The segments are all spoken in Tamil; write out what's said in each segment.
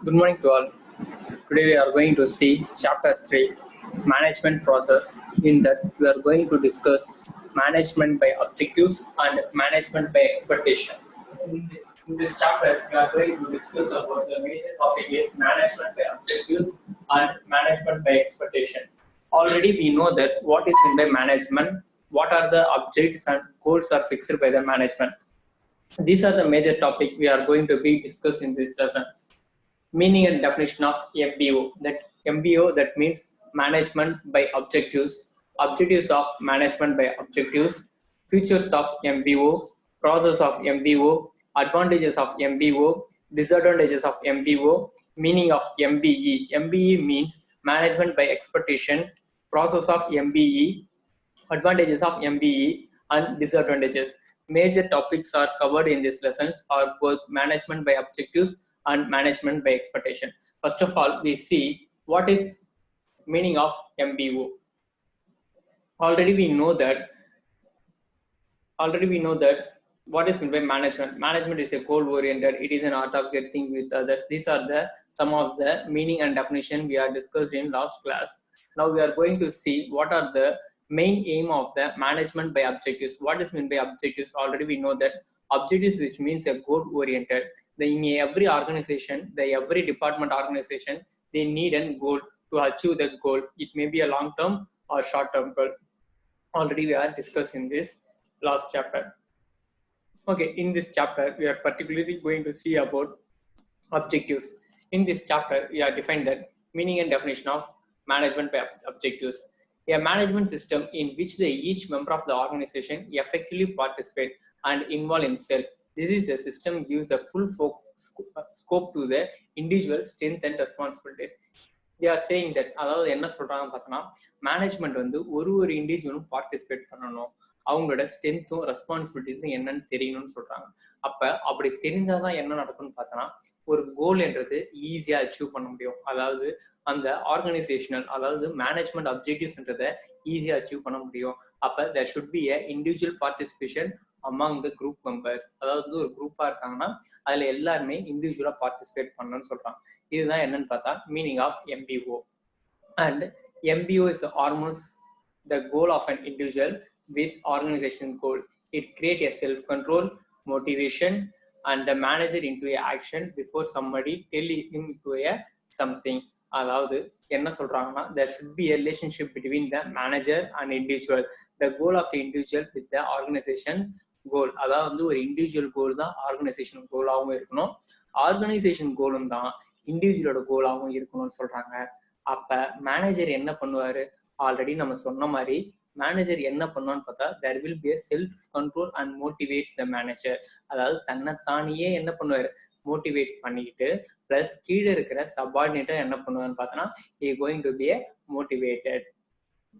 Good morning to all. Today we are going to see chapter 3 management process. In that we are going to discuss management by objectives and management by expectation. In this chapter we are going to discuss about the major topic is management by objectives and management by expectation. Already we know that what is meant by management, what are the objectives and goals are fixed by the management. These are the major topic we are going to be discussed in this lesson. Meaning and definition of MBO. That means management by objectives, objectives of management by objectives, features of MBO, process of MBO, advantages of MBO, disadvantages of MBO, meaning of MBE. MBE means management by expectation, process of MBE, advantages of MBE, and disadvantages. Major topics are covered in these lessons are both management by objectives and management by expectation. First of all, we see what is meaning of MBO. Already we know that what is meant by management. Management is a goal oriented. It is an art of getting with others. These are the some of the meaning and definition we are discussed in last class. Now we are going to see what are the main aim of the management by objectives. What is meant by objectives? Already we know that objectives, which means a goal oriented. In every organization, every department organization, they need a goal to achieve the goal. It may be a long term or short term goal. Already we are discussing this last chapter. Okay, in this chapter we are particularly going to see about objectives. In this chapter we are defined that meaning and definition of management by objectives. A management system in which each member of the organization effectively participate and involve himself. This is a system gives a full scope to the individual strength and responsibilities. They are saying that அதாவது என்ன சொல்றாங்க பார்த்தோன்னா மேனேஜ்மெண்ட் வந்து ஒரு இண்டிவிஜுவலும் பார்ட்டிசிபேட் பண்ணணும், அவங்களோட ஸ்ட்ரென்த்தும் ரெஸ்பான்சிபிலிட்டிஸும் என்னன்னு தெரியணும்னு சொல்றாங்க. அப்படி தெரிஞ்சாதான் என்ன நடக்கும்னு பார்த்தோன்னா ஒரு கோல் என்றது ஈஸியா அச்சீவ் பண்ண முடியும். அதாவது அந்த ஆர்கனைசேஷனல் அதாவது மேனேஜ்மெண்ட் அப்ஜெக்டிவ்ஸ்ன்றதை ஈஸியா அச்சீவ் பண்ண முடியும். there should be a individual participation among the group members. அதாவது ஒரு குரூப்பா இருக்காங்கன்னா அதுல எல்லாருமே இண்டிவிஜுவலா பார்ட்டிசிபேட் பண்ணணும்னு சொல்றாங்க. இதுதான் என்னன்னு பார்த்தா meaning of MBO. And MBO is almost the goal of an individual with organizational goal. It creates a self-control, motivation, and the manager into a action before somebody tell him to a something. அதாவது என்ன சொல்றாங்கன்னா there should be a relationship between the manager and individual. The goal of the individual with the organization's goal. அதாவது வந்து ஒரு இண்டிவிஜுவல் கோல் தான் ஆர்கனைசேஷன் கோலாகவும் இருக்கணும், ஆர்கனைசேஷன் கோலும் தான் இண்டிவிஜுவலோட கோலாகவும் இருக்கணும்னு சொல்றாங்க. மேனேஜர் என்ன பண்ணுவாரு? ஆல்ரெடி நம்ம சொன்ன மாதிரி மேனேஜர் என்ன பண்ணுவான்னு பார்த்தா there will be a self control and motivates the manager. அதாவது தன்னைத்தானியே என்ன பண்ணுவாரு? மோட்டிவேட் பண்ணிக்கிட்டு பிளஸ் கீழே இருக்கிற சபார்டினேட்டா என்ன பண்ணுவான்னு பார்த்தோன்னா he going to be motivated.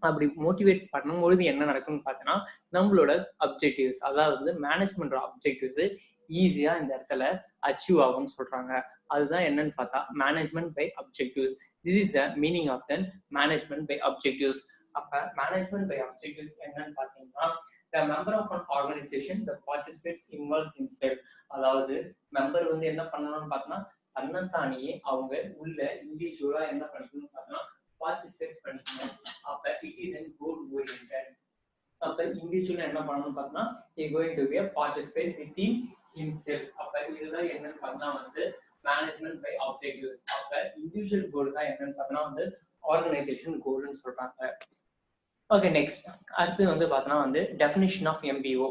அப்படி மோட்டிவேட் பண்ணும்பொழுது என்ன நடக்கும்னு பார்த்தோன்னா நம்மளோட அப்ஜெக்டிவ்ஸ் அதாவது மேனேஜ்மெண்ட் அப்ஜெக்டிவ்ஸ் ஈஸியா இந்த இடத்துல அச்சீவ் ஆகும்னு சொல்றாங்க. அதுதான் என்னன்னு பார்த்தா management by objectives. This is the meaning of the management by objectives. Management by objectives என்னன்னு பார்த்தீங்கன்னா the member of an organization the participants involves himself. அதாவது மெம்பர் வந்து என்ன பண்ணணும்னு பார்த்தோன்னா தன்னைத்தானியே அவங்க உள்ள இண்டிவிஜுவலா என்ன பண்ணிக்கணும்னு பார்த்தோன்னா பார்ட்டிசிபேட் பண்ணிக்கணும். It is an goal oriented. இண்டிவிஜுவலா என்ன பண்ணணும்னு பார்த்தோன்னா he going to be a participate within himself. இதுதான் என்னன்னு பார்த்தோன்னா வந்து மேனேஜ்மெண்ட் பை ஆப்ஜெக்டிவ்ஸ். இண்டிவிஜுவல் கோல் தான் என்னன்னு பார்த்தோன்னா வந்து ஆர்கனைசேஷன் கோல்னு சொல்றாங்க. ஓகே, நெக்ஸ்ட் அடுத்து வந்து பார்த்தோன்னா வந்து definition of MBO.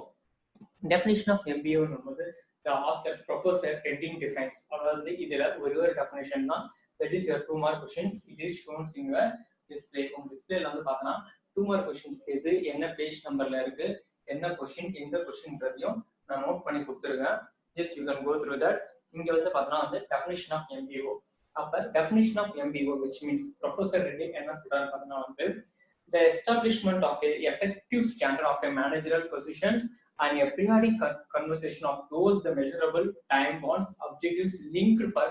Definition of MBO போது the author professor Redding defines. அதாவது இதுல ஒரு டெஃபினிஷன் தான். that is your 2 mark questions. it is shown in your display. உங்க டிஸ்ப்ளேல வந்து பார்த்தோன்னா 2 mark questions எது என்ன பேஜ் நம்பர்ல இருக்கு, என்ன கொஸ்டின் எந்த கொஸ்டின்றதையும் நான் நோட் பண்ணி கொடுத்துருக்கேன். just you can go through that. இங்க வந்து பார்த்தோன்னா வந்து definition of MBO. Definition of MBO which means professor Redding என்ன சொல்றாரு பார்த்தோன்னா வந்து the establishment of a effective standard of a managerial positions and a periodic conversation of those the measurable time bonds objectives linked for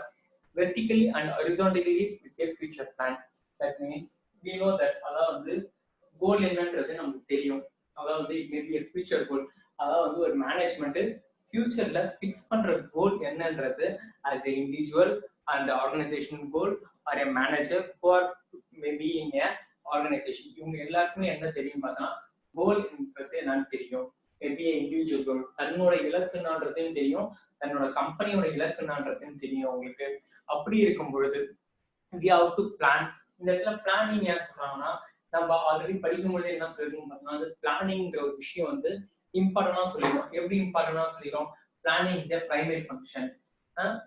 vertically and horizontally with a future plan. That means we know that அதாவது கோல் என்னன்றது நமக்கு தெரியும். அதாவது it may be a future goal. அதாவது ஒரு மேனேஜ்மெண்ட் ஃபியூச்சர்ல ஃபிக்ஸ் பண்ற கோல் என்னன்றது as a individual and organizational goal, or a manager who are maybe in a organization. இவங்க எல்லாருக்குமே என்ன தெரியும் பார்த்தா கோல் என்பது என்னன்னு தெரியும். மேபி இண்டிவிஜுவல் கோல், தன்னோட இலக்குனான்றதையும் தெரியும், தன்னோட கம்பெனியோட இலக்குனான்றதையும் தெரியும் அவங்களுக்கு. அப்படி இருக்கும் பொழுது we have to plan. இந்த இடத்துல பிளானிங் ஏன் சொல்றாங்கன்னா, நம்ம ஆல்ரெடி படிக்கும்போது என்ன சொல்லிருக்கோம் பார்த்தீங்கன்னா, அது பிளானிங்கிற ஒரு விஷயம் வந்து இம்பார்ட்டன்டா சொல்லிடுறோம். எப்படி இம்பார்ட்டன்டா சொல்லிடுறோம்? Planning is a primary function.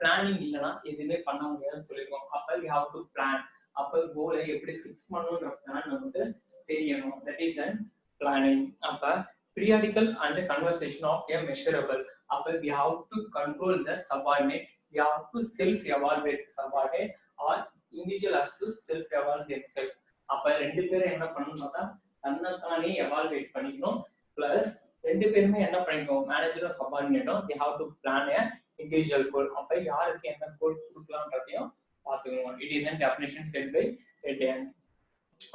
Planning இல்லைன்னா எதுவுமே பண்ண முடியாதுன்னு சொல்லிருக்கோம். அப்ப we have to plan. அப்ப கோலை எப்படி ஃபிக்ஸ் பண்ணணும்ன்ற பிளான் நமக்கு தெரியணும். That is an planning. அப்ப periodical and conversation of a measurable. அப்ப we have to control the subordinate. We have to self evaluate the subordinate, or individual has to self evaluate themselves. அப்ப ரெண்டு பேரும் என்ன பண்ணணும் பார்த்தா தன்னைத்தானே எவால்வேட் பண்ணிக்கணும். பிளஸ் ரெண்டு பேருமே என்ன பண்ணிக்கணும், மேனேஜரும் சபார்டினேட்டும் they have to plan a individual goal. அப்ப யாருக்கு என்ன கோல் கொடுக்கலாம்ன்றதையும் பார்த்துக்கணும். It is a definition set by Etienne.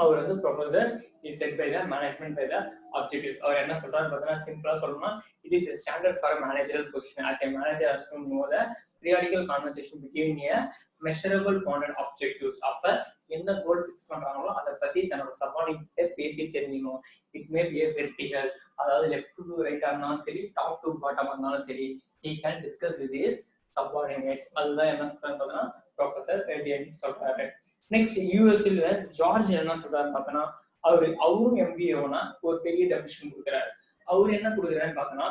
அவர் வந்து proposer is set by the management by the objectives. அவர் என்ன சொல்றாரு பார்த்தீங்கன்னா, சிம்பிளா சொல்லணும்னா it is a standard for a managerial position. As a manager has to know the periodical conversation between a measurable bounded objectives. அப்ப என்ன கோல் ஃபிக்ஸ் பண்றாங்களோ அதை பத்தி தன்னோட சபார்டினேட் பேசி தெரிஞ்சுக்கணும். It may be a vertical, அதாவது லெஃப்ட் டு ரைட்டா இருந்தாலும் சரி, டாப் டு பாட்டம் இருந்தாலும் சரி, he can discuss with his subordinates. அதுதான் என்ன சொல்றாரு பார்த்தீங்கன்னா ப்ரொபோசர் Etienne சொல்றாரு. நெக்ஸ்ட் யூஎஸ்ல ஜார்ஜ் என்ன சொல்றாரு பார்த்தோன்னா, அவரும் எம்பிஏனா ஒரு பெரிய டெஃபினிஷன் கொடுக்குறாரு. அவரு என்ன கொடுக்குறாருன்னு பார்த்தோன்னா,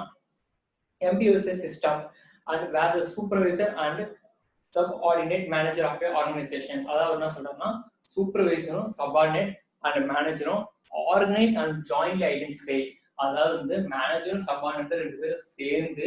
MBA is a system and where the supervisor and subordinate manager of a organization. அதாவது என்ன சொல்றாருன்னா, சூப்பர்வைசரும் சபார்டினேட் அண்ட் மேனேஜரும் ஆர்கனைஸ் அண்ட் ஜாயின்ட்லி ஐடென்டிஃபை. அதாவது வந்து மேனேஜரும் சபார்டினேட் ரெண்டு பேரும் சேர்ந்து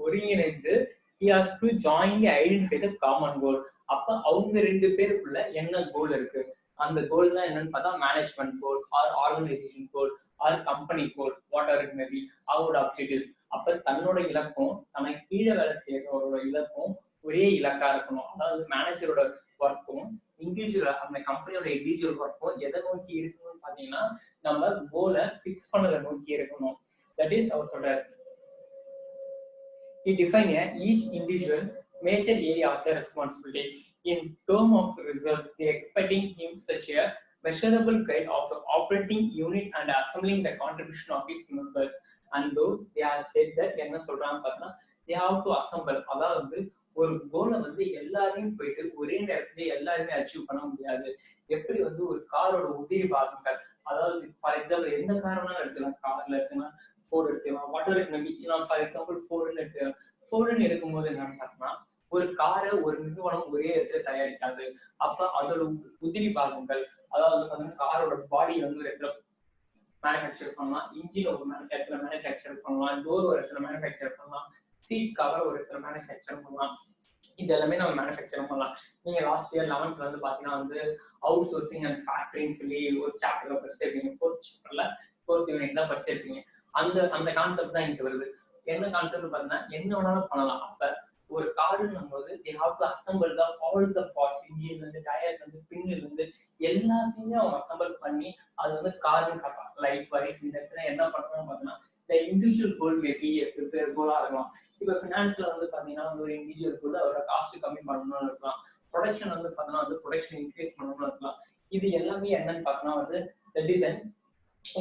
ஒருங்கிணைந்து he has to jointly identify the common goal. அப்ப அவங்க ரெண்டு பேருக்குள்ள என்ன கோல் இருக்கு, அந்த கோல் தான் என்னன்னு பார்த்தா management goal, or organisation goal, or company goal, what are it maybe, அவரோட அப்ஜெக்டிவ்ஸ். அப்ப தன்னோட இலக்கும் தனக்கு கீழே வேலை செய்யறவரோட இலக்கும் ஒரே இலக்கா இருக்கணும். அதாவது மேனேஜரோட ஒர்க்கும் இண்டிவிஜுவல் அந்த கம்பெனியோட இண்டிவிஜுவல் ஒர்க்கும் எதை நோக்கி இருக்கணும்னு பாத்தீங்கன்னா, நம்ம கோலை பிக்ஸ் பண்ணதை நோக்கி இருக்கணும். தட் இஸ் அவர் சொல்றாரு. He defined each individual major area of their responsibility. In terms of results, they expecting him such a measurable guide of the operating unit and assembling the contribution of its members. And though they have said that என்ன சொல்றாங்க பார்த்தா, they have to assemble. அதாவது ஒரு கோலை வந்து எல்லாரையும் போயிட்டு ஒரே நேரத்துல எல்லாருமே அச்சீவ் பண்ண முடியாது. எப்படி வந்து ஒரு காரோட உதிரி பாகங்கள், அதாவது ஃபார் எக்ஸாம்பிள் எந்த காரணம் எடுத்துக்கலாம், கார்ல எடுத்துக்கலாம், ஃபோர்டு எடுத்துக்கலாம், வாட்டர் மேபி ஃபார் எக்ஸாம்பிள் ஃபோர்டுன்னு எடுத்துக்கலாம். ஃபோர்டுன்னு எடுக்கும்போது என்னன்னு பார்த்தோம்னா, ஒரு காரை ஒரு நிறுவனம் ஒரே இடத்துல தயாரிக்காது. அப்ப அதோட உதிரி பாகங்கள், அதாவது பார்த்தீங்கன்னா காரோட பாடி வந்து ஒரு இடத்துல மேனுஃபேக்சர் பண்ணலாம், இன்ஜின் ஒரு இடத்துல மேனுஃபேக்சர் பண்ணலாம், டோர் ஒரு இடத்துல மேனுஃபேக்சர் பண்ணலாம், சீட் கவர் ஒரு இடத்துல மேனுஃபேக்சர் பண்ணலாம். இது எல்லாமே நம்ம மேனுஃபேக்சர் பண்ணலாம். நீங்க லாஸ்ட் இயர் 11th வந்து பாத்தீங்கன்னா வந்து அவுட் சோர்சிங் அண்ட் ஃபேக்டரின்னு சொல்லி ஒரு சாப்டர்ல படிச்சிருப்பீங்க. ஃபோர்த் யூனிட் தான் படிச்சிருப்பீங்க. அந்த கான்செப்ட் தான் இங்க வருது. என்ன கான்செப்ட் பாத்தீங்கன்னா, என்ன வேணாலும் பண்ணலாம். அப்ப ஒரு காருன்னும் போது they have to assemble the all the parts, இன்ஜின்ல இருந்து டயர்ல இருந்து பின்ல இருந்து எல்லாத்தையுமே அவங்க அசம்பிள் பண்ணி அது வந்து காருன்னு காட்டலாம். லைக் வைஸ் இந்த இடத்துல என்ன பண்றோம்னு பாத்தீங்கன்னா, இந்த இண்டிவிஜுவல் கோல் மேபி கோலா இருக்கலாம். இப்ப பினான்ஸ்ல வந்து பாத்தீங்கன்னா ஒரு இண்டிவிஜுவல் கோல் அவரோட காஸ்ட் கம்மி பண்ணணும்னு இருக்கலாம். ப்ரொடக்ஷன் வந்து பாத்தீங்கன்னா வந்து ப்ரொடக்ஷன் இன்க்ரீஸ் பண்ணணும்னு இருக்கலாம். இது எல்லாமே என்னன்னு பாத்தீங்கன்னா வந்து தட் இஸ் an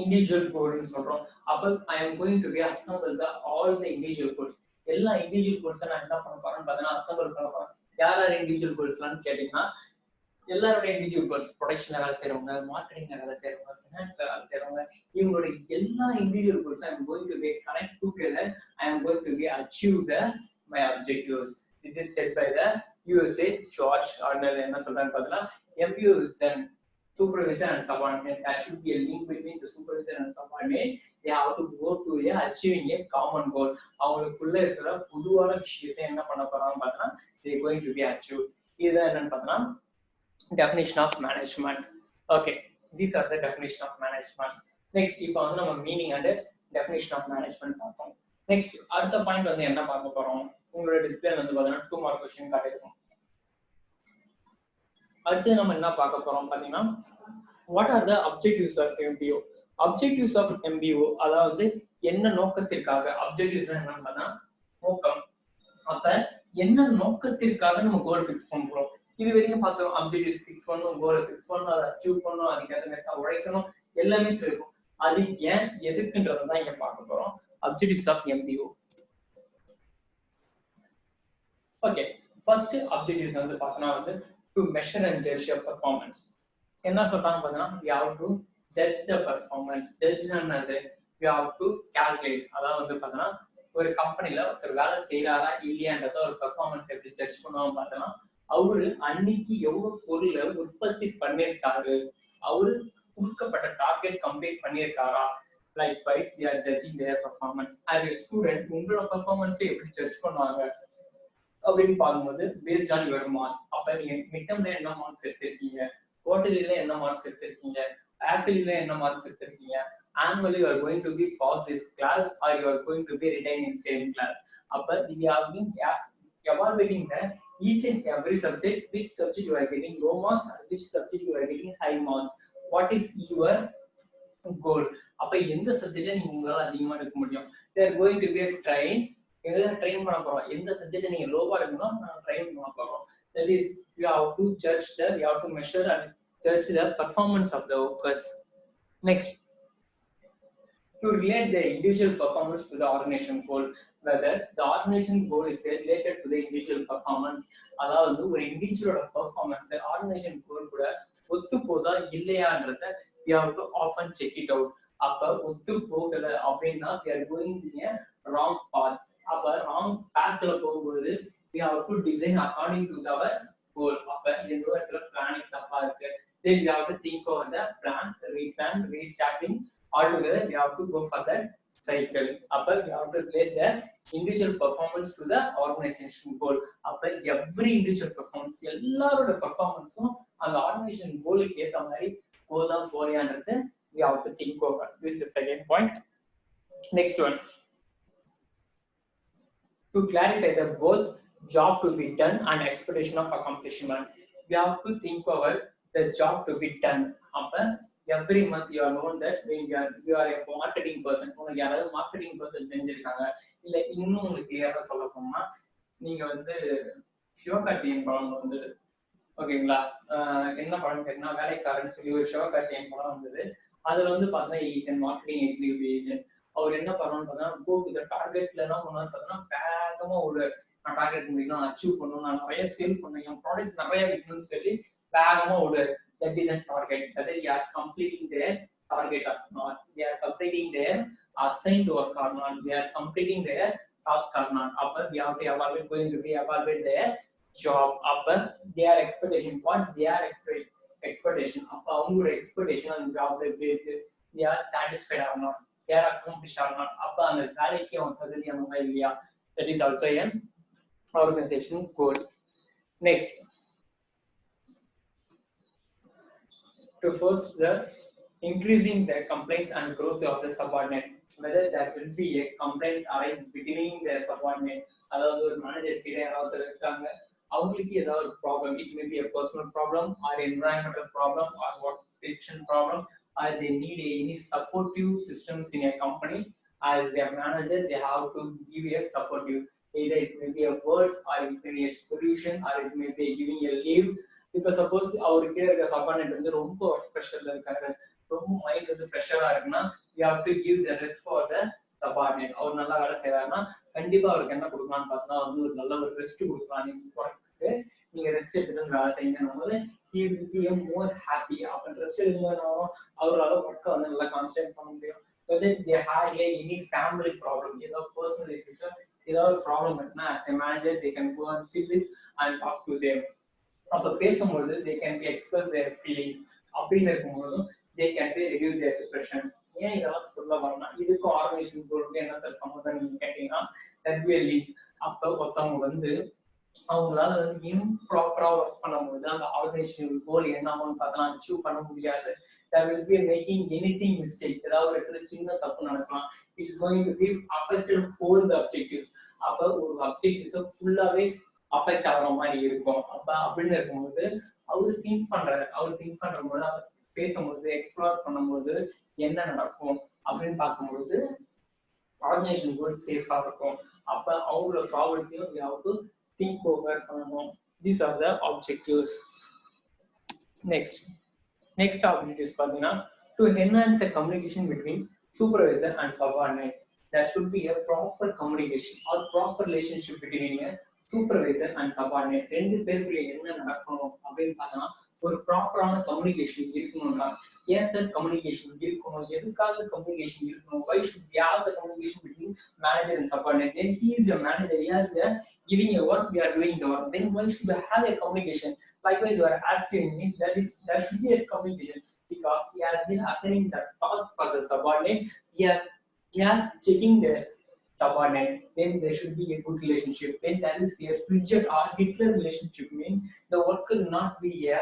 individual கோல்னு சொல்றோம். அப்ப I am going to be assemble the all the individual goals. எல்லா இண்டிவிஜுவல் கோல்ஸ் நான் என்ன பண்ண போறேன்னு பாத்தீங்கன்னா அசம்பிள் பண்ண போறேன். யார் இண்டிவிஜுவல் கோல்ஸ்லாம் கேட்டீங்கன்னா, எல்லாரோட இண்டிவிஜுவல் கோல்ஸ், ப்ரொடக்ஷன்ல வேலை செய்யறவங்க, மார்க்கெட்டிங்ல வேலை செய்யறவங்க, ஃபினான்ஸ்ல வேலை செய்யறவங்க, இவங்களோட எல்லா individual goals I am going to be connect together. I am going to be achieve my objectives. This is said by the USA George Arnold. என்ன சொல்றான்னு பாத்தீங்கன்னா, MBO is an supervisor and subordinate. There should be a link between the supervisor and subordinate. They have to go to achieving a common goal. அவங்களுக்குள்ள இருக்கிற பொதுவான விஷயத்தை என்ன பண்ண போறாங்க பார்த்தா they are going to be achieved. இதுதான் என்னன்னு பார்த்தா definition of management. Okay, these are the definition of management. Next இப்போ வந்து நம்ம meaning and definition of management பார்ப்போம். Next அடுத்த பாயிண்ட் வந்து என்ன பார்க்க போறோம், உங்களோட டிஸ்ப்ளே வந்து பார்த்தீங்கன்னா 2 மார்க் क्वेश्चन காட்டியிருக்கும். அடுத்து நம்ம என்ன பார்க்க போறோம் பாத்தீங்கன்னா, what are the objectives of MBO? Objectives of MBO அதாவது என்ன நோக்கத்திற்காக, objectives என்னன்னு பார்த்தா நோக்கம். அப்ப என்ன நோக்கத்திற்காக நம்ம கோல் ஃபிக்ஸ் பண்றோம், இது வரைக்கும் பார்த்தோம் அப்ஜெக்டிவ்ஸ் ஃபிக்ஸ் பண்ணணும், கோலை ஃபிக்ஸ் பண்ணணும், அதை அச்சீவ் பண்ணணும், அதுக்கேற்ற மாதிரி உழைக்கணும், எல்லாமே சொல்லிருக்கும். அது ஏன் எதுக்குன்றதை தான் இங்க பார்க்க போறோம். Objectives of MBO. Okay, first objectives வந்து பார்த்தோம்னா வந்து to measure and judge your performance. என்ன சொல்றாங்க பார்த்தீங்கன்னா we have to judge the performance. ஜட்ஜ்னா என்னது? we have to calculate. அதாவது வந்து பார்த்தோம்னா ஒரு கம்பெனில ஒருத்தர் வேலை செய்யறாரா இல்லையான்றத ஒரு பெர்ஃபார்மன்ஸ் எப்படி ஜட்ஜ் பண்ணுவாங்க பார்த்தோம்னா அவரு அன்னைக்கு எவ்வளவு பொருளை உற்பத்தி பண்ணியிருக்காரு, அவரு கொடுக்கப்பட்ட டார்கெட் கம்ப்ளீட் பண்ணியிருக்காரா. Likewise, they are judging their performance. As a student, உங்களோட பெர்ஃபார்மன்ஸ் எப்படி ஜட்ஜ் பண்ணுவாங்க அப்படின்னு பார்க்கும்போது பேஸ்ட் ஆன் யுவர் மார்க்ஸ். அப்ப நீங்க மிட்டம்ல என்ன மார்க்ஸ் எடுத்திருக்கீங்க, குவார்டர்லில என்ன மார்க்ஸ் எடுத்திருக்கீங்க, ஆஃபிலில என்ன மார்க்ஸ் எடுத்திருக்கீங்க, annually you are going to be pass this class or you are going to be retained in same class. அப்ப we are being evaluating the each and every subject, which subject you are getting low marks and which subject you are getting high marks. What is your goal? அப்ப எந்த சப்ஜெக்ட்ல நீங்க உங்களால அதிகமா எடுக்க முடியும். they are going to be a train. எதை ட்ரெயின் பண்ண போறோம், எந்த சப்ஜெக்ட் நீங்க லோவா இருக்கணும் நான் ட்ரெயின் பண்ண போறோம். That is, you have to judge the, you have to measure and judge the performance of the workers. Next, to relate the individual performance to the organization goal, whether the organization goal is related to the individual performance. அதாவது ஒரு இண்டிவிஜுவலோட பெர்ஃபார்மன்ஸ் ஆர்கனைசேஷன் கோல் கூட ஒத்து போதா இல்லையான்றத we have to often check it out. அப்ப ஒத்து போகல அப்படின்னா we are going in a wrong path. அப்ப ராங் பேத்ல போகும்போது we have to design according to our goal. அப்ப இந்த இடத்துல பிளானிங் தப்பா இருக்கு. Then we have to think over the plan, replan, restarting. Altogether we have to go for that cycle. அப்ப we have to relate the individual performance to the organization goal. அப்ப every individual performance, எல்லாரோட பெர்ஃபார்மன்ஸும் அந்த ஆர்கனைசேஷன் கோலுக்கு ஏத்த மாதிரி போதா போறியான்றது we have to think over. This is second point. Next one, to clarify the both job to be done and expectation of accomplishment. We have to think over the job to be done. Appa every month you are known that when you are a marketing person, உங்களுக்கு யாராவது மார்க்கெட்டிங் பர்சன் தெரிஞ்சிருக்காங்க இல்ல இன்னும் உங்களுக்கு கிளியரா சொல்ல போனா நீங்க வந்து சிவகார்த்திகேயன் படம் வந்து ஓகேங்களா, என்ன படம் கேட்டா வேலைக்காரன் சொல்லி ஒரு சிவகார்த்திகேயன் படம் வந்தது. அதுல வந்து பார்த்தா மார்க்கெட்டிங் எக்ஸிக்யூட்டிவ் ஏஜென்ட். அவர் என்ன பண்ணணும்னு பார்த்தா கோ டு த டார்கெட்ல என்ன பண்ணான்னு பார்த்தோம்னா வேகமா ஒரு நான் டார்கெட் முடிக்கணும், அச்சீவ் பண்ணணும், நான் நிறைய சேல் பண்ணணும், என் ப்ராடக்ட் நிறைய விற்கணும்னு சொல்லி வேகமா ஒரு that is a target. Whether you are completing their target or not, they are completing their assigned work or not, they are completing their task or not. Upper we have to evaluate, going to be evaluate their job. Upper their expectation, what they are expectation. Upper our expectation on job they are satisfied or not, they are accomplished or not. Upper அந்த வேலைக்கு அவங்க தகுதியானவங்க இல்லையா, that is also an organization goal. Next, to force the increasing the complaints and growth of the subordinate. Whether there will be a complaints arise between the subordinate, அதாவது ஒரு மேனேஜர் கிட்ட யாராவது இருக்காங்க அவங்களுக்கு ஏதாவது ஒரு problem, it may be a personal problem or environmental problem or work tension problem, or they need any supportive systems in a company. As a manager they have to give a supportive, either it may be a words or it may be a solution or it may be giving a leave. இப்ப சப்போஸ் அவரு கீழே இருக்க சப்பார்டினேட் வந்து ரொம்ப ப்ரெஷர்ல இருக்காரு, ரொம்ப மைண்ட் வந்து ப்ரெஷரா இருக்குன்னா you have to give the rest for the subordinate. அவர் நல்லா வேலை செய்யறாருன்னா கண்டிப்பா அவருக்கு என்ன கொடுக்கலாம்னு பார்த்தா வந்து ஒரு நல்ல ஒரு ரெஸ்ட் கொடுக்கலாம். நீங்க நீங்க ரெஸ்ட் எடுத்துட்டு வேலை செய்யணும் போது he will be more happy. அப்ப ரெஸ்ட் எடுக்கும்போது அவரால் ஒர்க்கை வந்து நல்லா கான்சென்ட்ரேட் பண்ண முடியும். whether they had any family problem, ஏதாவது personal issues, ஏதாவது ப்ராப்ளம் இருக்குன்னா as a manager they can go and sit with and talk to them. அப்ப பேசும்போது they can be express their feelings. அப்படின்னு இருக்கும்போது they can be reduce their depression. ஏன் இதெல்லாம் சொல்ல வரேன்னா இதுக்கும் ஆர்கனைசேஷன் கோலுக்கு என்ன சார் சம்மந்தம் நீங்க கேட்டீங்கன்னா that will lead. அப்ப ஒருத்தவங்க வந்து அவங்களால வந்து இம்ப்ராப்பரா ஒர்க் பண்ணும்போது அந்த ஆர்கனைசேஷன் கோல் என்னன்னு பார்த்தா அச்சீவ் பண்ண முடியாது. there will be making anything mistake. ஏதாவது ஒரு இடத்துல சின்ன தப்பு நடக்கலாம். it's going to be affected whole the objectives. அப்ப ஒரு அப்ஜெக்டிவ்ஸ் ஃபுல்லாவே அஃபெக்ட் ஆகிற மாதிரி இருக்கும். அப்ப அப்படின்னு இருக்கும்போது அவரு திங்க் பண்றபோது அவர் பேசும்போது எக்ஸ்ப்ளோர் பண்ணும்போது என்ன நடக்கும் அப்படின்னு பார்க்கும்போது ஆர்கனைசேஷன் கோல் சேஃபா இருக்கும். அப்ப அவங்களோட ப்ராப்ளத்தையும் திங்க் ஓவர் பண்ணணும். These are the objectives. Next objective is to enhance the communication between supervisor and subordinate. There should be a proper communication or proper relationship between a supervisor and subordinate. ரெண்டு பேருக்குள்ள என்ன நடக்கணும் அப்படின்னு பார்த்தோம்னா ஒரு ப்ராப்பரான கம்யூனிகேஷன் இருக்கணும்னா ஏன் சார் கம்யூனிகேஷன் இருக்கணும், எதுக்காக கம்யூனிகேஷன் இருக்கணும், why should we have the communication between manager and subordinate? Then he is the manager, he has the giving a work, we are doing the work, then why should we have a communication? Likewise, you are asking me there should be a communication because he has been assigning the task for the subordinate. He has checking this subordinate. Then there should be a good relationship. Then there is a rigid or Hitler relationship. Mean the work will not be a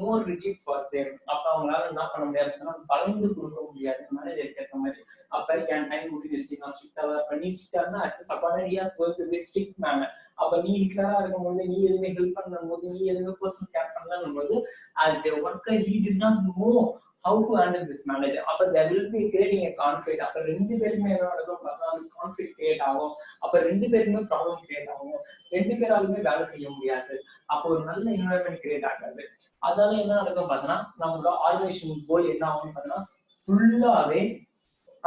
more rigid for them. அப்ப அவங்களால என்ன பண்ண முடியாதுன்னா வளைந்து கொடுக்க முடியாது மேனேஜருக்கு ஏற்ற மாதிரி. அப்ப என் டைம் முடிஞ்சிச்சு, நான் ஸ்ட்ரிக்டாக பண்ணி ஸ்ட்ரிக்டாக as a subordinate, he has going to be strict manner. அப்ப நீ ஹிட்லரா இருக்கும்போது நீ எதுவுமே ஹெல்ப் பண்ணும்போது நீ எதுவுமே பர்சனல் கேர் பண்ணலாம் போது as a worker he does not know how to handle this manager. அப்ப there will be creating a conflict. அப்ப ரெண்டு பேருமே என்ன நடக்கும் பார்த்தா அது கான்ஃபிளிக்ட் கிரியேட் ஆகும். அப்ப ரெண்டு பேருமே ப்ராப்ளம் கிரியேட் ஆகும், ரெண்டு பேராலுமே வேலை செய்ய முடியாது. அப்போ ஒரு நல்ல என்வரன்மெண்ட் கிரியேட் ஆகாது. அதனால என்ன நடக்கும் பார்த்தோன்னா நம்மளோட ஆர்கனைசேஷன் கோல் என்ன ஆகும்னு பார்த்தோன்னா ஃபுல்லாவே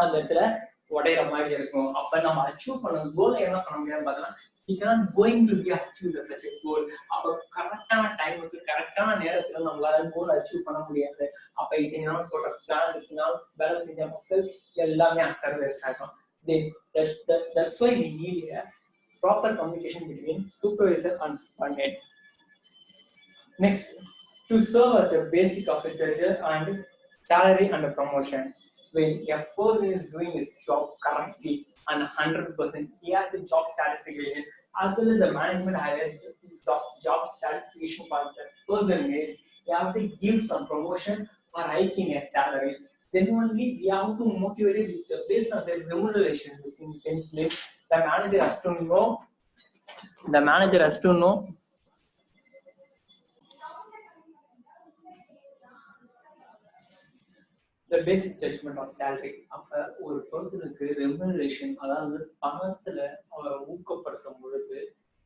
அந்த இடத்துல உடையிற மாதிரி இருக்கும். அப்ப நம்ம அச்சீவ் பண்ண கோலை என்ன பண்ண முடியாதுன்னு பார்த்தோன்னா he cannot going to be achieved such a goal. அப்ப கரெக்டான டைமுக்கு கரெக்டான நேரத்துல நம்மளால கோல் அச்சீவ் பண்ண முடியாது. அப்ப இதனால போட்ட பிளான் இதனால வேலை செஞ்ச மக்கள் எல்லாமே அக்கறை வேஸ்ட் ஆகும். That's why we need a proper communication between supervisor and subordinate. Next, to serve as a basic of a judge and salary and a promotion. When a person is doing his job correctly and 100%, he has a job satisfaction, as well as the management has a job satisfaction for the person is you have to give some promotion or hiking a salary. Then only we have to motivate it based on the remuneration. In sense, the manager has to know. The manager has to know. The basic judgment of salary. அப்ப ஒரு பர்சனுக்கு ரெமுனரேஷன், அதாவது பணத்துல அவரை ஊக்கப்படுத்தும் பொழுது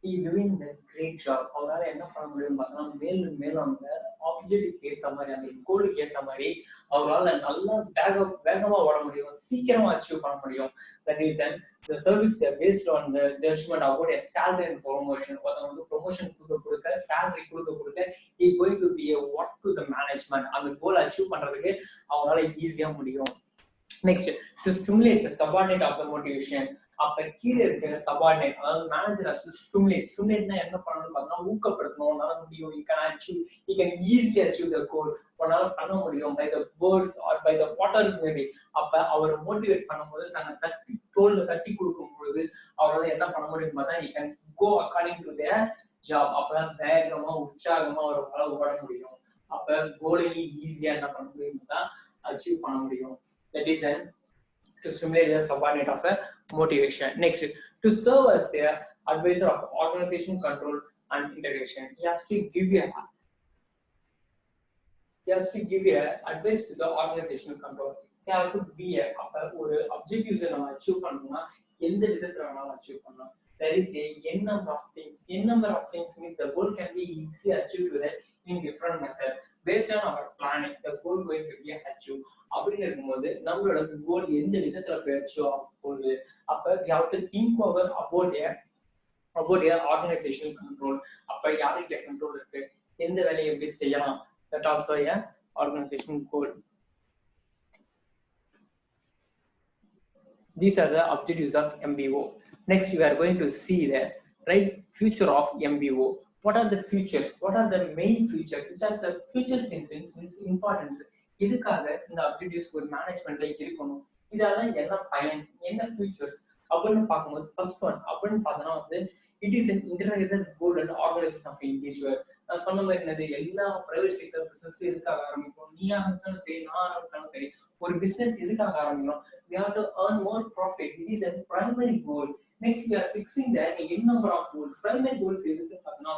he doing the great job. அவரால என்ன பண்ண முடியும்னு பார்த்தோம்னா மேலும் மேலும் அந்த ஆப்ஜெக்டுக்கு ஏற்ற மாதிரி அந்த கோலுக்கு ஏற்ற மாதிரி அவரால் நல்லா வேகமா ஓட முடியும், சீக்கிரமா அச்சீவ் பண்ண முடியும். That is the service they are based on the judgment about a salary and promotion. ஒருத்தவங்களுக்கு ப்ரொமோஷன் கொடுக்க salary கொடுக்க he going to be a what to the management. அந்த கோல் அச்சீவ் பண்றதுக்கு அவங்களால ஈஸியா முடியும். Next, to stimulate the subordinate of the motivation. அப்ப கீழே இருக்கிற சபார்டினேட், அதாவது மேனேஜர் ஸ்டிமுலேட்னா என்ன பண்ணணும்னு பார்த்தோம்னா ஊக்கப்படுத்தணும். உன்னால முடியும், you can easily achieve the goal. உன்னால பண்ண முடியும் by the words or by the whatever maybe. அப்ப அவரை மோட்டிவேட் பண்ணும்போது நாங்க தோல்ல தட்டி கொடுக்கும் பொழுது அவரால என்ன பண்ண முடியும் பார்த்தா he can go according to their job. அப்பதான் வேகமா உற்சாகமா அவரால ஓட முடியும். அப்ப கோலையும் ஈஸியா என்ன பண்ண முடியும்னா அச்சீவ் பண்ண முடியும். That is to stimulate the subordinate of a motivation. Next, to serve as a advisor of organization control and integration. He has to give you advice to the organizational control. He has to be a ஒரு objectives நம்ம achieve பண்ணனும்னா எந்த விதத்துல வேணாலும் achieve பண்ணலாம். There is a number of things. Number of things means the goal can be easily achieved with in different method. Based on our planning, the goal going to be achieved. அப்படின்னு இருக்கும்போது நம்மளோட கோல் எந்த விதத்துல போயிடுச்சோ போகுது. அப்ப we have to think over about a organizational control. அப்ப யார்கிட்ட கண்ட்ரோல் இருக்கு, எந்த வேலையை எப்படி செய்யலாம், that also a organizational goal. These are the objectives of MBO. Next, we are going to see the future of MBO. What are the futures? What are the main features? Which are the futures in importance? இதுக்காக இந்த அப்ஜெக்டிவ்ஸ் ஒரு மேனேஜ்மெண்ட்ல இருக்கணும். இதெல்லாம் என்ன பயன், என்ன ஃபியூச்சர்ஸ் அப்படின்னு பார்க்கும்போது ஃபர்ஸ்ட் ஒன் அப்படின்னு பார்த்தோம்னா it is an integrated goal and organization of individual. நான் சொன்ன மாதிரி என்னது எல்லா பிரைவேட் செக்டர் பிசினஸ் எதுக்காக ஆரம்பிக்கும், நீ ஆரம்பிச்சாலும் சரி நான் ஆரம்பிச்சாலும் சரி ஒரு பிசினஸ் எதுக்காக ஆரம்பிக்கணும், we have to earn more profit. It is a primary goal. Next, we are fixing the number of goals. Primary goals எதுக்கு பார்த்தோம்னா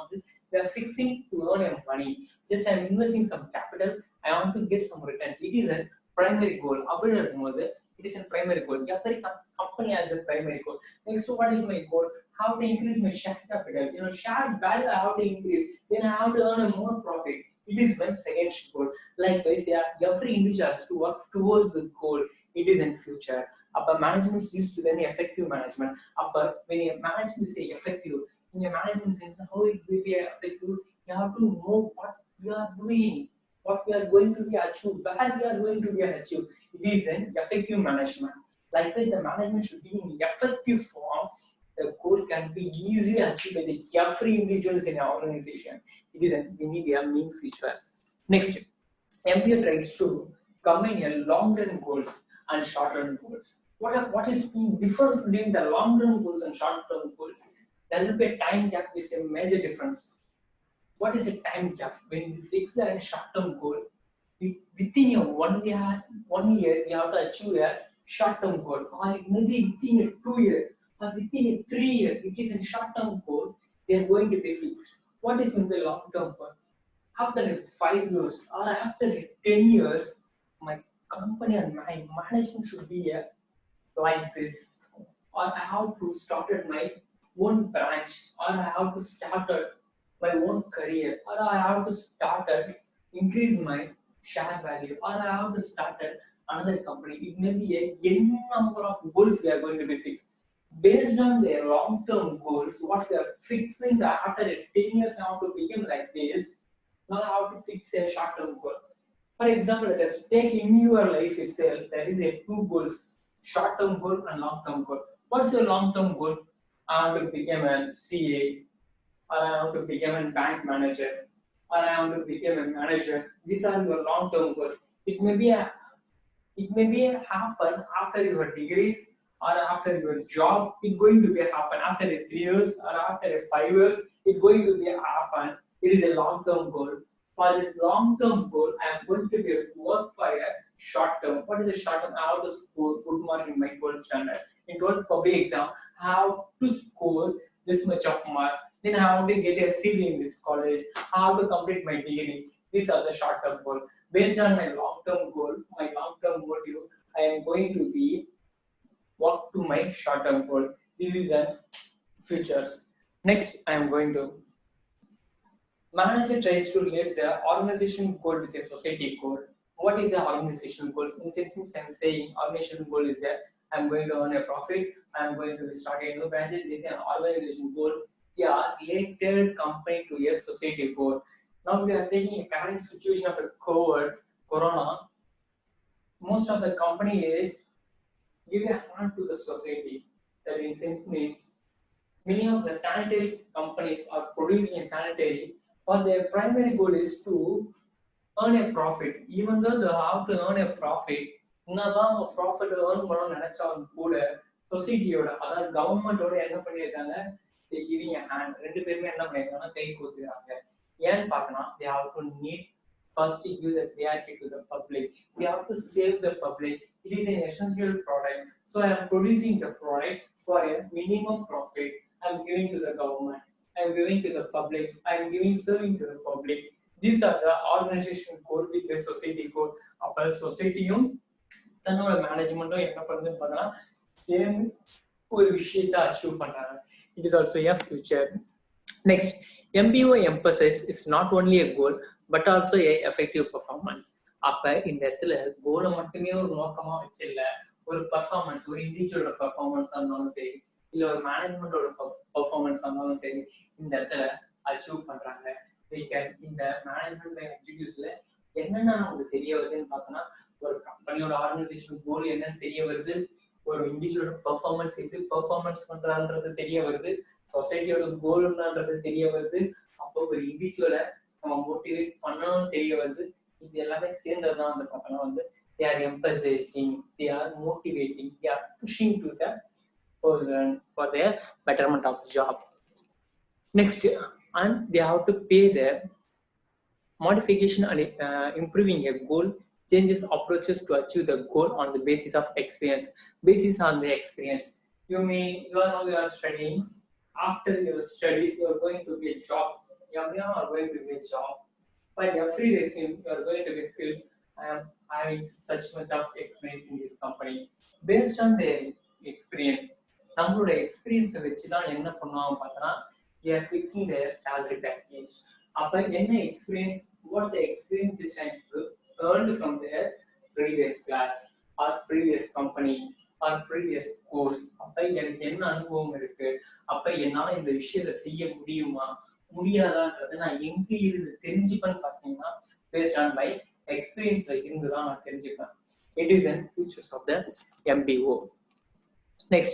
we are fixing to earn money. Just I'm investing some capital, I want to get some returns. It is a primary goal. அப்படி இருக்கும்போது It is a primary goal. Every company has a primary goal. Next, what is my goal? How to increase my share capital? Share value I have to increase. Then I have to earn a more profit. It is my second goal. Likewise, yeah, every individual has to work towards the goal. It is in future. Upper management leads to then effective management. Upper when your management is effective, in your management sense, how it will be effective, you have to know what you are doing, what we are going to be achieved, where we are going to be achieved. It is an effective management. Likewise, the management should be in effective form. The goal can be easily achieved by the every individuals in an organization. It is we need a main features. Next, MBA tries to combine a long-run goals and short-run goals. What is the difference between the long-run goals and short-term goals? There will be a time gap is a major difference. What is a time gap? When we fix a short-term goal, within a 1 year, we have to achieve a short-term goal, or maybe within a 2 year, or within a 3 year, it is a short-term goal. They are going to be fixed. What is in the long-term goal? After 5 years or after 10 years, my company and my management should be like this, or I have to start my own branch, or I have to start my own career, or I have to start increase my share value, or I have to start another company. It may be a n number of goals we are going to be fixed. Based on their long-term goals, what we are fixing after 10 years, I have to become like this. Now I have to fix a short-term goal. For example, let us take in your life itself, there is a two goals, short-term goal and long-term goal. What's your long-term goal? I want to become a CA, or I want to become a bank manager, or I want to become a manager. These are your long-term goals. It may be happen after your degrees or after your job. It's going to be happen after 3 years or after 5 years. It's going to be happen. It is a long-term goal. For this long-term goal, I am going to be work for a short term. What is a short term? I have to score good mark in my 12th standard. In 12th public exam, I have to score this much of mark. Then I have to get a seat in this college. I have to complete my degree. These are the short term goals. Based on my long-term goal, my long-term motive, I am going to be work to my short-term goal. This is the futures. Next, I am going to manager tries to relate the organization goal with a society goal. What is the organizational goal? In since I'm saying organizational goal is that I'm going to earn a profit, I'm going to start a new branch. This is an organization goals. Yeah, related company to a society goal. Now we are taking a current situation of a COVID, corona. Most of the company is give a hand to the society. That in sense means many of the sanitary companies are producing a sanitary, but their primary goal is to earn a profit. Even though they have to earn a profit, என்னதான் ப்ராஃபிட் ஏர்ன் பண்ணணும்னு நினைச்சாலும் கூட சொசைட்டியோட அதாவது கவர்மெண்டோட என்ன பண்ணியிருக்காங்க, கிவிங் ஹேண்ட், ரெண்டு பேருமே என்ன பண்ணியிருக்காங்கன்னா கை கொடுத்துருக்காங்க. ஏன்னு பார்க்கணும், they have to need first to give the priority to the public. We have to save the public. It is an essential product. So I am producing the product for a minimum profit. I am giving to the government. I am giving to the public. I am giving serving to the public. These are the organization goal with the society goal. அப்ப சொசைட்டியும் தன்னோட மேனேஜ்மெண்ட்டும் என்ன பண்ணுதுன்னு பார்த்தா சேர்ந்து ஒரு விஷயத்தை அச்சீவ் பண்றாங்க. It is also a future. Next, MBO emphasis is not only a goal but also a effective performance. அப்ப இந்த இடத்துல கோலை மட்டுமே ஒரு நோக்கமா வச்சில்ல, ஒரு பர்ஃபார்மன்ஸ், ஒரு இண்டிவிஜுவலோட பர்ஃபார்மன்ஸா இருந்தாலும் சரி, இல்ல ஒரு மேனேஜ்மெண்டோட பர்ஃபார்மன்ஸா இருந்தாலும் சரி, இந்த இடத்துல அச்சீவ் பண்றாங்க. இந்த மேனேஜ்மெண்ட் எக்ஸிக்யூட்டிவ்ஸ்ல என்னென்ன நமக்கு தெரிய வருதுன்னு பார்த்தோம்னா, ஒரு கம்பெனியோட ஆர்கனைசேஷன் கோல் என்னன்னு தெரிய வருது, ஒரு இண்டிவிஜுவலோட பெர்ஃபார்மன்ஸ் எப்படி பெர்ஃபார்மன்ஸ் பண்றான்றது தெரிய வருது, சொசைட்டியோட கோல் என்னன்றது தெரிய வருது, அப்போ ஒரு இண்டிவிஜுவலை நம்ம மோட்டிவேட் பண்ணணும்னு தெரிய வருது. இது எல்லாமே சேர்ந்ததுதான் வந்து பார்த்தோம்னா வந்து they are emphasizing, they are motivating, they are pushing to the person for their betterment of the job. Next, and they have to pay their modification and improving a goal changes approaches to achieve the goal on the basis of experience. Basis on the experience, you are studying. After your studies, you are going to be a job. You are going to be a job. By every resume, you are going to be filled. I am having such much of experience in this company. Based on their experience, நம்மளோட எக்ஸ்பீரியன்ஸை வச்சு தான் என்ன பண்ணுவாங்க பார்த்தோன்னா they are fixing their salary package. அப்ப என்ன experience, what the experience is earned from their previous class or previous company or previous course. அப்ப எனக்கு என்ன அனுபவம் இருக்கு, அப்ப என்னால இந்த விஷயத்தை செய்ய முடியுமா முடியாதான்றதை நான் எங்க இருந்து தெரிஞ்சுப்பேன்னு பார்த்தீங்கன்னா based on my experience இருந்து தான் நான் தெரிஞ்சுப்பேன். It is an features of the MBO. Next,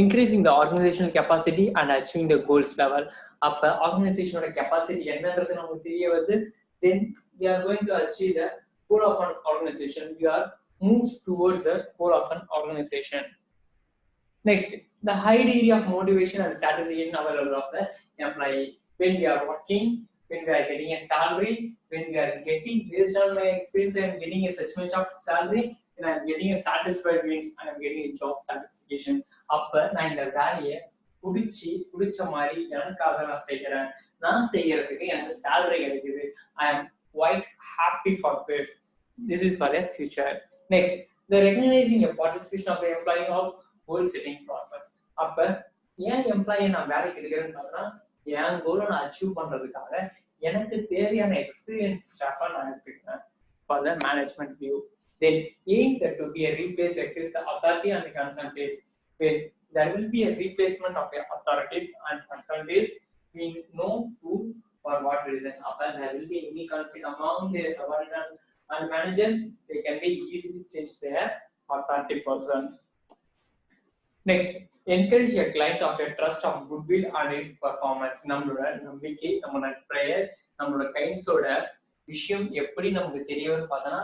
increasing the organizational capacity and achieving the goals level. அப்ப organizational capacity என்னன்றது நமக்கு தெரிய வருது, then we are going to achieve the goal of an organization. We are moves towards the goal of an organization. Next, the high degree of motivation and satisfaction available of the employee. When we are working, when we are getting a salary, when we are getting, based on my experience, I am getting a such much of salary, and I am getting a satisfied means I am getting a job satisfaction. அப்ப நான் இந்த வேலையை பிடிச்ச மாதிரி எனக்காக நான் செய்கிறேன், நான் செய்யறதுக்கு எனக்கு salary கிடைக்குது, I am quite happy for this. This is for the future. Next, the recognizing a participation of the employee of goal setting process. அப்ப ஏன் எம்ப்ளாயி நான் வேலைக்கு எடுக்கிறேன்னு பார்த்தா என் கோலை நான் அச்சீவ் பண்றதுக்காக எனக்கு தேவையான எக்ஸ்பீரியன்ஸ் ஸ்டாஃபா நான் எடுத்துக்கிறேன் for the management view. Then aim that to be a replace exists the authority and the concerned place. When there will be a replacement of the authorities and concerned place, we know who for what reason. After there will be any conflict among the subordinate and manager, they can be easily change their authority person. Next, encourage a client of a trust of goodwill and its performance. நம்மளோட நம்பிக்கை, நம்மளோட ப்ரேயர், நம்மளோட கைண்ட்ஸோட விஷயம் எப்படி நமக்கு தெரியவன்னு பார்த்தோன்னா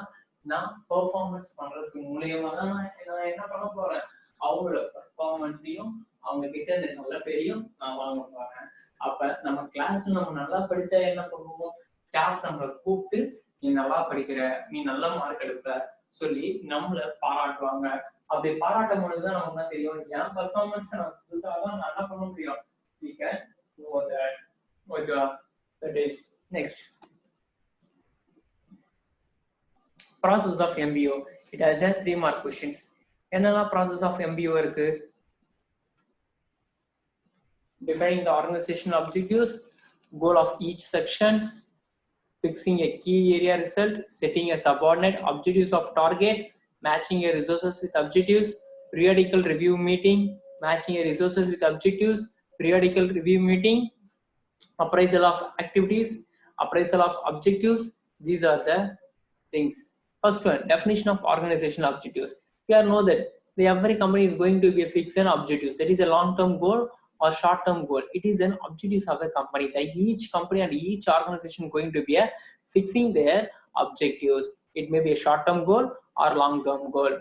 நான் பெர்ஃபார்மன்ஸ் பண்றதுக்கு மூலியமா தான் நான் என்ன பண்ண போறேன், அவங்களோட பெர்ஃபார்மன்ஸையும் அவங்க கிட்ட இருந்து நல்ல பேரையும் நான் வாங்க போறேன். அப்ப நம்ம கிளாஸ்ல நம்ம நல்லா படிச்சா என்ன பண்ணுவோம், ஸ்டாஃப் நம்மளை கூப்பிட்டு நீ நல்லா படிக்கிற, நீ நல்ல மார்க் எடுப்ப சொல்லி நம்மளை பாராட்டுவாங்க. அப்படி பாராட்டும் பொழுதுதான் நமக்கு தான் தெரியும் என் பெர்ஃபார்மன்ஸ் நான் கொடுத்தாதான் நான் என்ன பண்ண முடியும். We can know that. That is next. Process of MBO. It has a 3 mark questions. என்னெல்லாம் process of MBO இருக்கு? Defining the organizational objectives, goal of each sections, fixing a key area result, setting a subordinate objectives of target, matching your resources with objectives, periodical review meeting, matching your resources with objectives, periodical review meeting, appraisal of activities, appraisal of objectives. These are the things. First one, definition of organizational objectives. We all know that every company is going to be a fixed objectives. That is a long-term goal or short-term goal. It is an objective of a company. That each company and each organization going to be a fixing their objectives. It may be a short-term goal or long-term goal.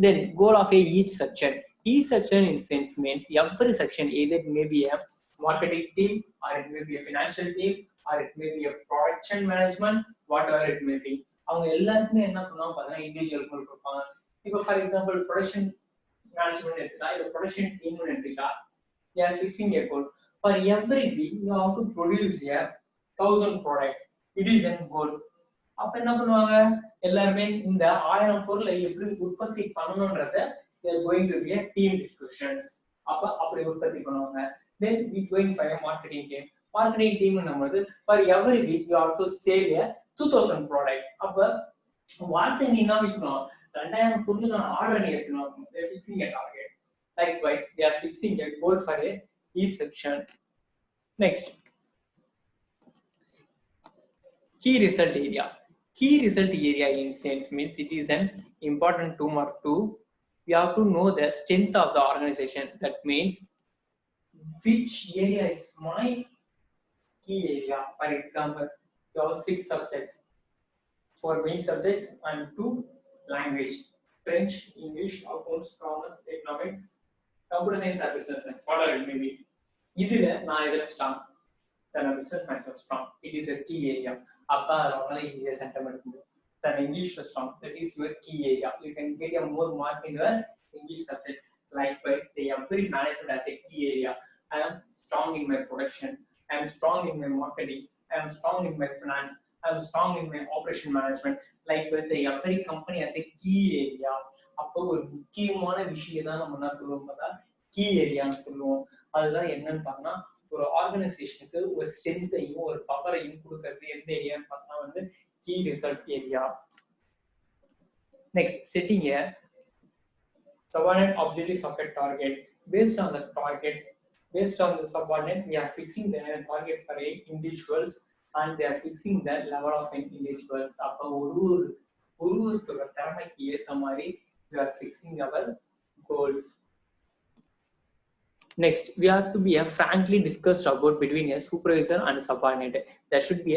Then goal of each section. Each section in sense means every section, either it may be a marketing team or it may be a financial team or it may be a production management, whatever it may be. அவங்க எல்லாருக்குமே என்ன பண்ணுவாங்க பார்த்தீங்கன்னா இண்டிவிஜுவல் கோல் கொடுப்பாங்க. இப்போ ஃபார் எக்ஸாம்பிள் ப்ரொடக்ஷன் மேனேஜ்மெண்ட் எடுத்துட்டா, இல்லை ப்ரொடக்ஷன் டீம்னு எடுத்துக்கிட்டா, they are fixing a goal. For every week you have to produce a 1000 product. It is a goal. அப்ப என்ன பண்ணுவாங்க, எல்லாருமே இந்த 1000 பொருளை எப்படி உற்பத்தி பண்ணணும்ன்றத they are going to be a team discussions. அப்ப அப்படி உற்பத்தி பண்ணுவாங்க. Then we going for a marketing team. Marketing team நம்மளுக்கு for every week you have to sell a 2000 product. அப்ப வார்த்தை நீ என்ன விற்கணும், 2000 பொருளுக்கு ஆர்டர் நீ எடுக்கணும். They are fixing a target. Likewise, they are fixing a goal for each section. Next, key result area. Key result area in sense means it is an important 2 mark 2. We have to know the strength of the organization. That means which area is my key area. For example, you have 6 subjects, 4 main subjects and 2 language: French, English, accounts, commerce, economics, computer science or business science, whatever it may be. இதுல நான் இதுல strong, then business maths was strong. It is a key area. அப்பா அதனால ஈஸியா சென்டம் எடுக்குது. Then English was strong. That is your key area. You can get a more mark in your English subject. Likewise, they are very management as a key area. I am strong in my production. I am strong in my marketing. I am strong in my finance. I'm strong in my operation management. Like with every company has a key area. அப்போ ஒரு முக்கியமான விஷயம் தான் நம்ம என்ன சொல்லுவோம் பார்த்தா கீ ஏரியான்னு சொல்லுவோம். அதுதான் என்னன்னு பார்த்தோம்னா ஒரு ஆர்கனைசேஷனுக்கு ஒரு ஸ்ட்ரென்த்தையும் ஒரு பவரையும் கொடுக்கறது எந்த ஏரியான்னு பார்த்தோம்னா வந்து key result area. Next, setting a subordinate objectives of a target. Based on the target, based on the subordinate, we are fixing the target for a individuals and they are fixing the level of individuals. அப்போ ஒருத்தரோட திறமைக்கு ஏற்ற மாதிரி we are fixing our goals. Next, we have to be a frankly discussed about between a supervisor and a subordinate. There should be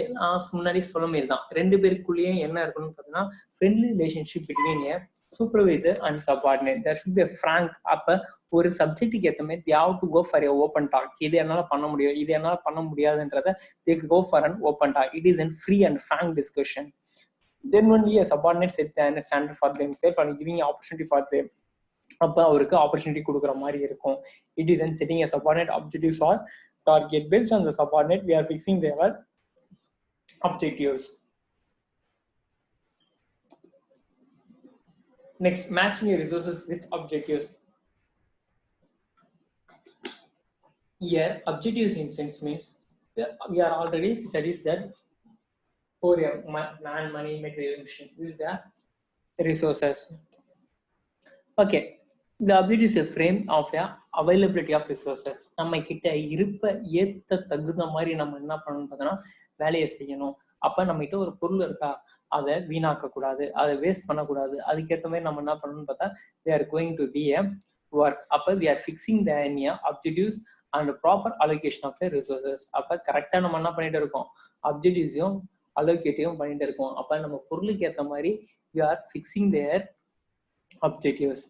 முன்னாடி சொல்ல மாதிரி தான் ரெண்டு பேருக்குள்ளேயே என்ன இருக்கணும்னு பார்த்தீங்கன்னா friendly relationship between a supervisor and subordinate. There should be a frank. அப்ப ஒரு சப்ஜெக்ட்டுக்கு ஏற்ற மாதிரி they have to go for a open talk. இது என்னால பண்ண முடியும், இது என்னால பண்ண முடியாதுன்றத they go for an open talk. It is a free and frank discussion. Then only a subordinate set the standard for themselves and giving opportunity for them. அப்ப அவருக்கு ஆப்பர்ச்சுனிட்டி கொடுக்குற மாதிரி இருக்கும். It is in setting a subordinate objectives or target. Based on the subordinate, we are fixing their objectives. Next, matching your resources with objectives. Here, objectives in sense means we are already studies that for man, money, material, this is the resources. Okay. The objective is a frame of availability of resources. நம்ம கிட்ட இருப்ப ஏத்த தகுந்த மாதிரி நம்ம என்ன பண்ணணும்னு பார்த்தோம்னா வேலையை செய்யணும். அப்ப நம்ம கிட்ட ஒரு பொருள் இருக்கா, அதை வீணாக்க கூடாது, அதை வேஸ்ட் பண்ணக்கூடாது. அதுக்கேற்ற மாதிரி நம்ம என்ன பண்ணணும்னு பார்த்தா we are going to be a work. அப்ப we are fixing the objectives and proper allocation of the resources. அப்ப கரெக்டா நம்ம என்ன பண்ணிட்டு இருக்கோம், அப்ஜெக்டிவ்ஸையும் அலோகேட்டையும் பண்ணிட்டு இருக்கோம். அப்ப நம்ம பொருளுக்கு ஏற்ற மாதிரி we are fixing their objectives.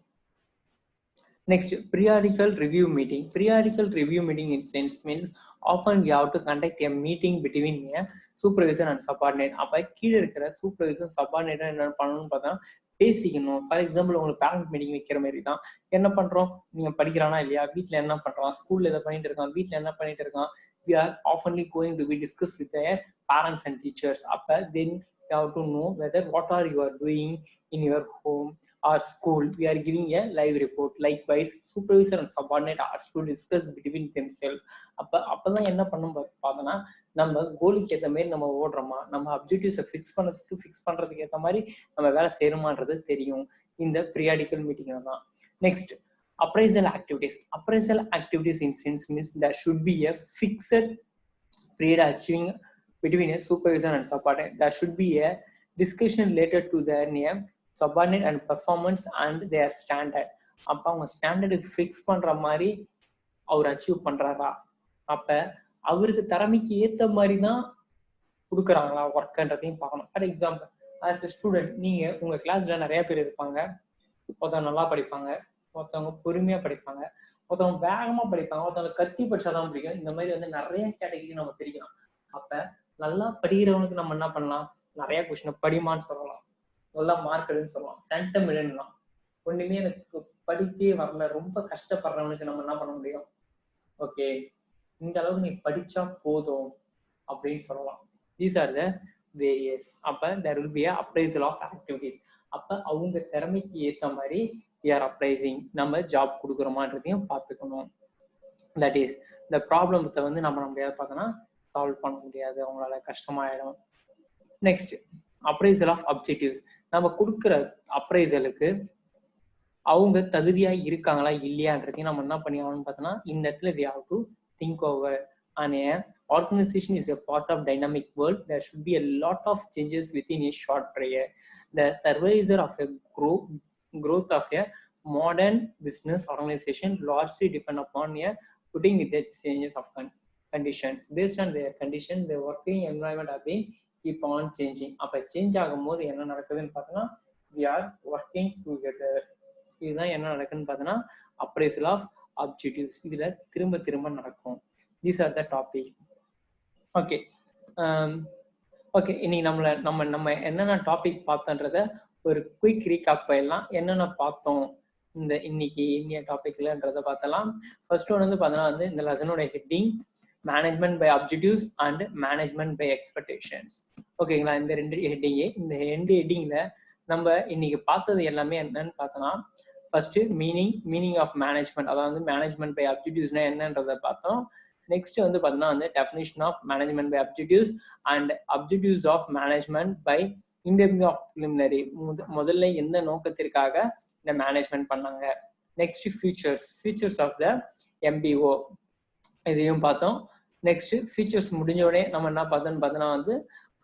Next, periodical review meeting. Periodical review meeting in sense means often we have to conduct a meeting between a supervisor and subordinate. அப்ப கீழே இருக்கிற சூப்பர்வைசர் சப்பார்டினேட் என்ன பண்ணணும்னு பார்த்தா பேசிக்கணும். ஃபார் எக்ஸாம்பிள் உங்களுக்கு பேரண்ட் மீட்டிங் வைக்கிற மாதிரி தான். என்ன பண்றோம், நீங்க படிக்கிறானா இல்லையா, வீட்டுல என்ன பண்றான், ஸ்கூல்ல இதை பண்ணிட்டு இருக்கான், வீட்டுல என்ன பண்ணிட்டு இருக்கான், we are oftenly going to be discussed with their parents and teachers. அப்ப then you have to know whether what are you are doing in your home or school. We are giving a live report. Likewise, supervisor and subordinate are to discuss between themselves. அப்பதான் என்ன பண்ணும் பார்த்தோம்னா நம்ம கோலுக்கு ஏற்ற மாதிரி நம்ம ஓடுறோமா, நம்ம அப்ஜெக்டிவ்ஸை ஃபிக்ஸ் பண்றதுக்கு ஏற்ற மாதிரி நம்ம வேலை செய்யணுமான்றது தெரியும் இந்த பீரியாடிக்கல் மீட்டிங்ல தான். Next, appraisal activities. Appraisal activities in sense means there should be a fixed period achieving between a supervisor and subordinate. There should be a discussion related to their name, subordinate and performance and their standard. அப்ப அவங்க ஸ்டாண்டர்டுக்கு ஃபிக்ஸ் பண்ற மாதிரி அவர் அச்சீவ் பண்றாரா, அப்ப அவருக்கு திறமைக்கு ஏத்த மாதிரி தான் கொடுக்குறாங்களா ஒர்க்ன்றதையும் பார்க்கணும். For example, as a student நீங்க உங்க கிளாஸ்ல நிறைய பேர் இருப்பாங்க. ஒருத்தவங்க நல்லா படிப்பாங்க, ஒருத்தவங்க பொறுமையா படிப்பாங்க, ஒருத்தவங்க வேகமா படிப்பாங்க, ஒருத்தவங்க கத்தி படிச்சாதான் பிடிக்கும். இந்த மாதிரி வந்து நிறைய கேட்டகரி நம்ம பிரிக்கலாம். அப்ப நல்லா படிக்கிறவனுக்கு நம்ம என்ன பண்ணலாம், நிறைய கொஸ்டின் படிமான்னு சொல்லலாம், நல்லா மார்க் எடுன்னு சொல்லலாம், சென்டம் எடுலாம். ஒண்ணுமே எனக்கு படிப்பே வரல, ரொம்ப கஷ்டப்படுறவனுக்கு நம்ம என்ன பண்ண முடியும், ஓகே இந்த அளவுக்கு நீ படிச்சா போதும் அப்படின்னு சொல்லலாம். These are the various. அப்ப there will be a appraisal of activities. அப்ப அவங்க திறமைக்கு ஏத்த மாதிரி we are appraising, நம்ம ஜாப் கொடுக்குறோமான்றதையும் பார்த்துக்கணும். தட் இஸ் இந்த ப்ராப்ளத்தை வந்து நம்ம பார்த்தோம்னா சால்வ் பண்ண முடியாது, அவங்களால கஷ்டமாயிடும். Next, appraisal of objectives. நம்ம கொடுக்குற அப்ரைசலுக்கு அவங்க தகுதியா இருக்காங்களா இல்லையான்றதையும் நம்ம என்ன பண்ணி ஆகணும்னு பார்த்தோம்னா இந்த இடத்துல we have to think over. An organization is a part of dynamic world. There should be a lot of changes within a short period. The supervisor of a growth of a modern business organization largely depend upon a putting with the changes of conditions. Based on their conditions, the working environment are being keep on changing. அப்ப சேஞ்ச் ஆகும்போது என்ன நடக்குதுன்னு பார்த்தோம்னா we are working together. இதுதான் என்ன நடக்குதுன்னு பார்த்தோம்னா அப்ரைசல் ஆஃப் அப்ஜெக்டிவ்ஸ். இதுல திரும்ப திரும்ப நடக்கும். These are the topic. Okay okay இன்னைக்கு நம்ம என்னென்ன டாபிக் பார்த்தோன்றத ஒரு குயிக் ரீகாப் எல்லாம் என்னென்ன பார்த்தோம் இந்த இன்னைக்கு டாபிக்லன்றத பார்த்தலாம். ஃபர்ஸ்ட் ஒன் வந்து பார்த்தோம்னா வந்து இந்த லெசனோட heading, management by objectives and management by expectations. ஓகேங்களா, இந்த ரெண்டு ஹெட்டிங்கில் நம்ம இன்னைக்கு பார்த்தது எல்லாமே என்னன்னு பார்த்தோம்னா, ஃபர்ஸ்ட் மீனிங் ஆஃப் மேனேஜ்மெண்ட், அதாவது மேனேஜ்மெண்ட் பை அப்ஜெக்டிவ்ஸ்னா என்னன்றதை பார்த்தோம். நெக்ஸ்ட் வந்து பார்த்தோம்னா வந்து definition of management by objectives and objectives of management by interview of preliminary, முதல்ல எந்த நோக்கத்திற்காக இந்த மேனேஜ்மெண்ட் பண்ணாங்க. Next features of the MBO, இதையும் பார்த்தோம். நெக்ஸ்ட் ஃபீச்சர்ஸ் முடிஞ்ச உடனே நம்ம என்ன பார்த்தோம்னு பார்த்தோம்னா வந்து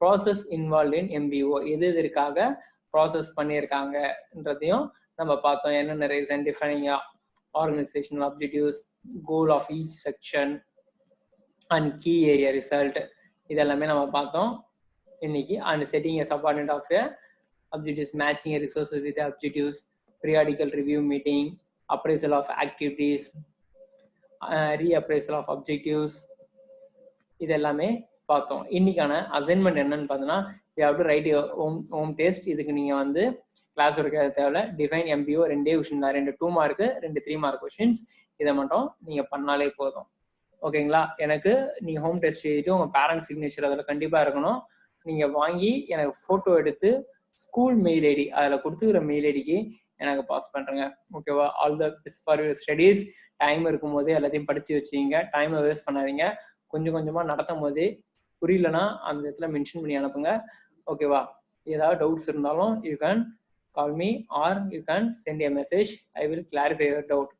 ப்ராசஸ் இன்வால்வ் இன் MBO, எதுக்காக ப்ராசஸ் பண்ணியிருக்காங்கன்றதையும் நம்ம பார்த்தோம். என்னென்ன reason, defining organisational objectives, goal of each section and key area result, இதெல்லாமே நம்ம பார்த்தோம் இன்னைக்கு. And setting a subordinate of objectives, matching resources with objectives, periodical review meeting, appraisal of activities, reappraisal of objectives, இதெல்லாமே பார்த்தோம். இன்னைக்கான அசைன்மெண்ட் என்னன்னு பார்த்தோம்னா, you have to write your home test. இதுக்கு நீங்கள் வந்து கிளாஸ் ஒர்க் தேவையில்ல. டிஃபைன் MBO 2 கொஸ்டின் தான், 2 2 மார்க்கு 2 3 மார்க் கொஸ்டின்ஸ். இதை மட்டும் நீங்கள் பண்ணாலே போதும். ஓகேங்களா, எனக்கு நீங்கள் ஹோம் டெஸ்ட் எழுதிட்டு உங்கள் பேரண்ட்ஸ் சிக்னேச்சர் அதில் கண்டிப்பாக இருக்கணும். நீங்கள் வாங்கி எனக்கு ஃபோட்டோ எடுத்து ஸ்கூல் மெயில் ஐடி அதில் கொடுத்துக்கிற மெயில் ஐடிக்கு எனக்கு பாஸ் பண்ணுறேங்க. ஓகேவா, all the best for your studies. Time இருக்கும்போது எல்லாத்தையும் படித்து வச்சுக்கிங்க, டைமை வேஸ்ட் பண்ணாதீங்க. கொஞ்சம் கொஞ்சமாக நடத்தும் போதே புரியலன்னா அந்த இடத்துல மென்ஷன் பண்ணி அனுப்புங்க. ஓகேவா, ஏதாவது டவுட்ஸ் இருந்தாலும் you can call me or you can send a message. I will clarify your doubt.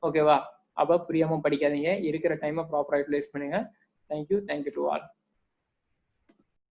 ஓகேவா, அப்போ புரியாமல் படிக்காதீங்க, இருக்கிற டைமை ப்ராப்பராக யூட்டிலைஸ் பண்ணுங்க. Thank you to all.